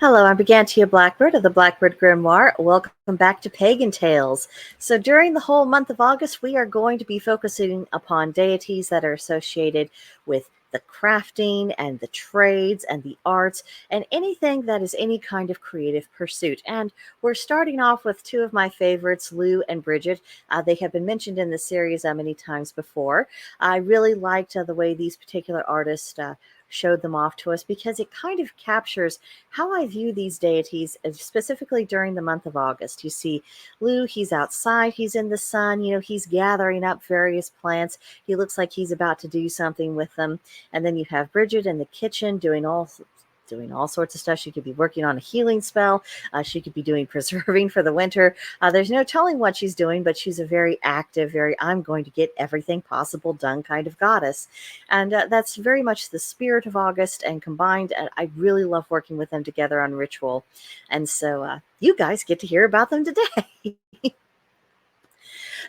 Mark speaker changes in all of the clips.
Speaker 1: Hello, I'm Brigantia Blackbird of the Blackbird Grimoire. Welcome back to Pagan Tales. So during the whole month of August, we are going to be focusing upon deities that are associated with the crafting and the trades and the arts and anything that is any kind of creative pursuit. And we're starting off with two of my favorites, Lugh and Brighid. They have been mentioned in the series many times before. I really liked the way these particular artists showed them off to us because it kind of captures how I view these deities, specifically during the month of August. You see, Lugh, he's outside, he's in the sun, he's gathering up various plants. He looks like he's about to do something with them. And then you have Brighid in the kitchen doing all sorts of stuff. She could be working on a healing spell. She could be doing preserving for the winter. There's no telling what she's doing, but she's a very active, I'm going to get everything possible done kind of goddess. And that's very much the spirit of August and combined. I really love working with them together on ritual. And so you guys get to hear about them today.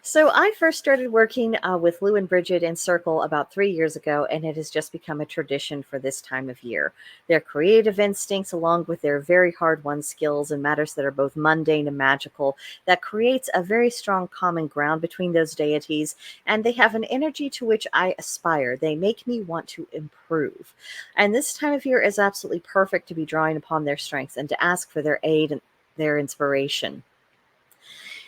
Speaker 1: So I first started working with Lugh and Brighid in Circle about 3 years ago, and it has just become a tradition for this time of year. Their creative instincts, along with their very hard-won skills and matters that are both mundane and magical, that creates a very strong common ground between those deities, and they have an energy to which I aspire. They make me want to improve. And this time of year is absolutely perfect to be drawing upon their strengths and to ask for their aid and their inspiration.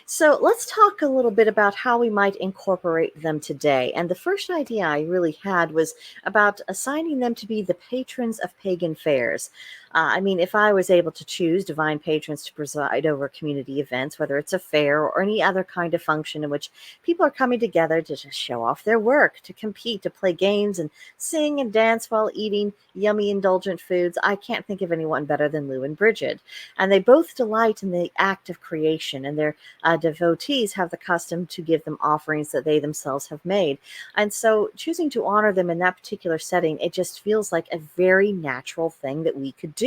Speaker 1: So let's talk a little bit about how we might incorporate them today. And the first idea I really had was about assigning them to be the patrons of pagan fairs. If I was able to choose divine patrons to preside over community events, whether it's a fair or any other kind of function in which people are coming together to just show off their work, to compete, to play games and sing and dance while eating yummy, indulgent foods, I can't think of anyone better than Lugh and Brighid. And they both delight in the act of creation, and their devotees have the custom to give them offerings that they themselves have made. And so choosing to honor them in that particular setting, it just feels like a very natural thing that we could do.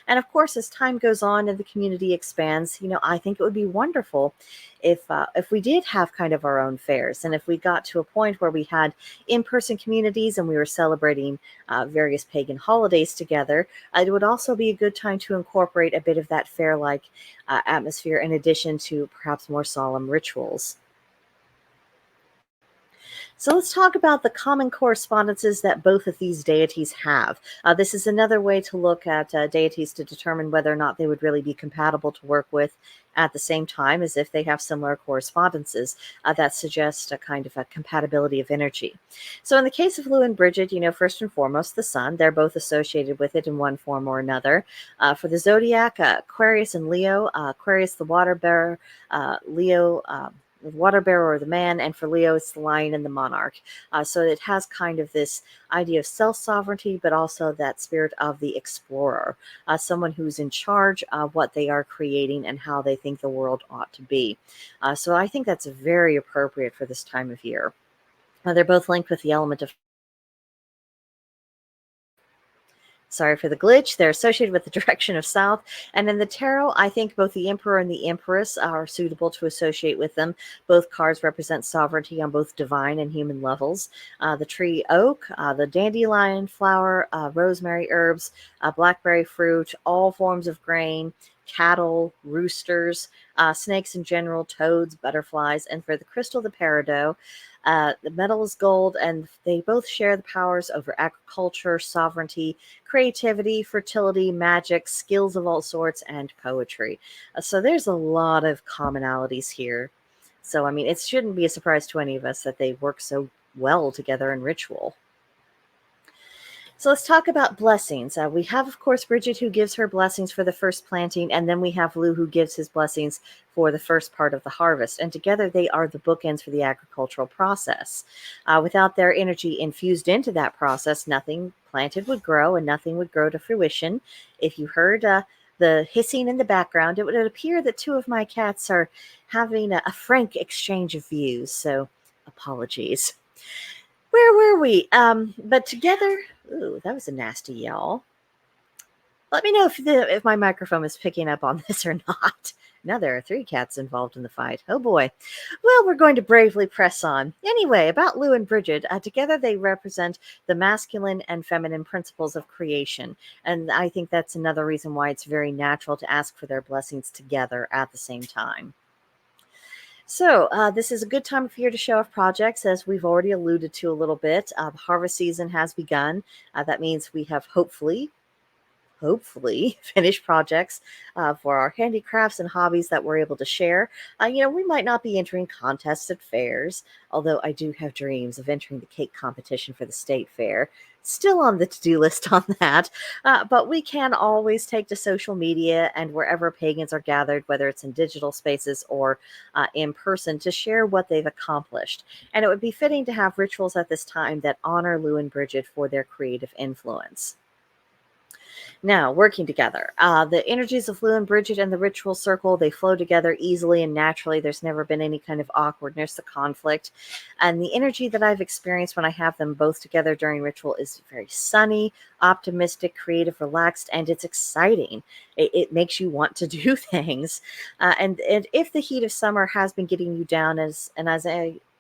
Speaker 1: And of course, as time goes on and the community expands, I think it would be wonderful if we did have kind of our own fairs, and if we got to a point where we had in-person communities and we were celebrating various pagan holidays together. It would also be a good time to incorporate a bit of that fair-like atmosphere in addition to perhaps more solemn rituals. So let's talk about the common correspondences that both of these deities have. This is another way to look at deities to determine whether or not they would really be compatible to work with at the same time, as if they have similar correspondences that suggest a kind of a compatibility of energy. So in the case of Lugh and Brighid, first and foremost, the sun, they're both associated with it in one form or another. For the zodiac, Aquarius and Leo, Aquarius the water bearer, Leo the water bearer or the man, and for Leo, it's the lion and the monarch. So it has kind of this idea of self-sovereignty, but also that spirit of the explorer, someone who's in charge of what they are creating and how they think the world ought to be. So I think that's very appropriate for this time of year. They're both linked with the element of Sorry for the glitch. They're associated with the direction of south. And in the tarot, I think both the Emperor and the Empress are suitable to associate with them. Both cards represent sovereignty on both divine and human levels. The tree oak, the dandelion flower, rosemary herbs, blackberry fruit, all forms of grain, cattle, roosters, snakes in general, toads, butterflies, and for the crystal, the peridot. The metal is gold, and they both share the powers over agriculture, sovereignty, creativity, fertility, magic, skills of all sorts, and poetry. So there's a lot of commonalities here. So, it shouldn't be a surprise to any of us that they work so well together in ritual. So let's talk about blessings. We have, of course, Brighid, who gives her blessings for the first planting, and then we have Lugh, who gives his blessings for the first part of the harvest. And together they are the bookends for the agricultural process. Without their energy infused into that process, nothing planted would grow and nothing would grow to fruition. If you heard the hissing in the background, it would appear that two of my cats are having a frank exchange of views, so apologies. Where were we? But together, ooh, that was a nasty yell. Let me know if my microphone is picking up on this or not. Now there are 3 cats involved in the fight. Oh boy. Well, we're going to bravely press on. Anyway, about Lugh and Brighid, together they represent the masculine and feminine principles of creation. And I think that's another reason why it's very natural to ask for their blessings together at the same time. So, this is a good time of year to show off projects, as we've already alluded to a little bit. The harvest season has begun. That means we have hopefully finished projects for our handicrafts and hobbies that we're able to share. We might not be entering contests at fairs, although I do have dreams of entering the cake competition for the state fair. Still on the to-do list on that, but we can always take to social media and wherever pagans are gathered, whether it's in digital spaces or in person, to share what they've accomplished. And it would be fitting to have rituals at this time that honor Lugh and Brighid for their creative influence. Now, working together. The energies of Lugh and Brighid and the ritual circle, they flow together easily and naturally. There's never been any kind of awkwardness or conflict. And the energy that I've experienced when I have them both together during ritual is very sunny, optimistic, creative, relaxed, and it's exciting. It makes you want to do things. And if the heat of summer has been getting you down,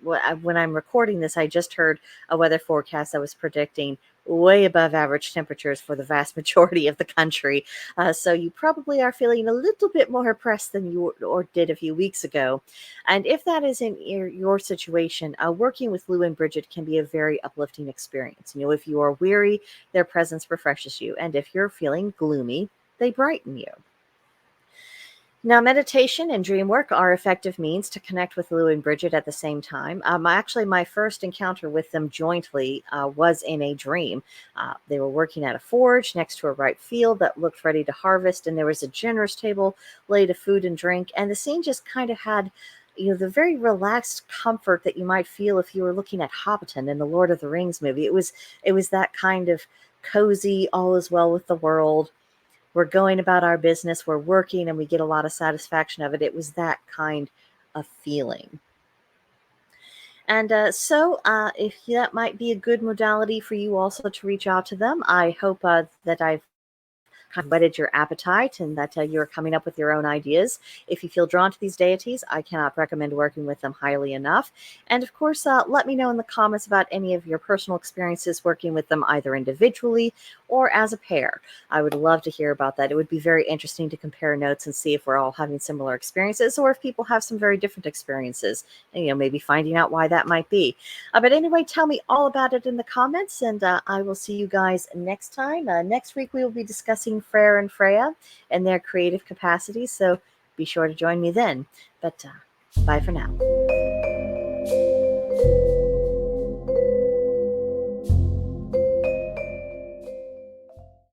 Speaker 1: when I'm recording this, I just heard a weather forecast that was predicting way above average temperatures for the vast majority of the country. So you probably are feeling a little bit more oppressed than you or did a few weeks ago. And if that isn't your situation, working with Lugh and Brighid can be a very uplifting experience. If you are weary, their presence refreshes you. And if you're feeling gloomy, they brighten you. Now, meditation and dream work are effective means to connect with Lugh and Brighid at the same time. Actually, my first encounter with them jointly was in a dream. They were working at a forge next to a ripe field that looked ready to harvest, and there was a generous table laid of food and drink. And the scene just kind of had, the very relaxed comfort that you might feel if you were looking at Hobbiton in the Lord of the Rings movie. It was that kind of cozy, all is well with the world. We're going about our business, we're working, and we get a lot of satisfaction of it. It was that kind of feeling. And so if that might be a good modality for you also to reach out to them, I hope that I've kind of whetted your appetite and that you're coming up with your own ideas. If you feel drawn to these deities, I cannot recommend working with them highly enough. And of course, let me know in the comments about any of your personal experiences working with them, either individually or as a pair. I would love to hear about that. It would be very interesting to compare notes and see if we're all having similar experiences or if people have some very different experiences, and maybe finding out why that might be. But anyway, tell me all about it in the comments, and I will see you guys next time. Next week, we will be discussing Freyr and Freya and their creative capacities, so be sure to join me then. But bye for now.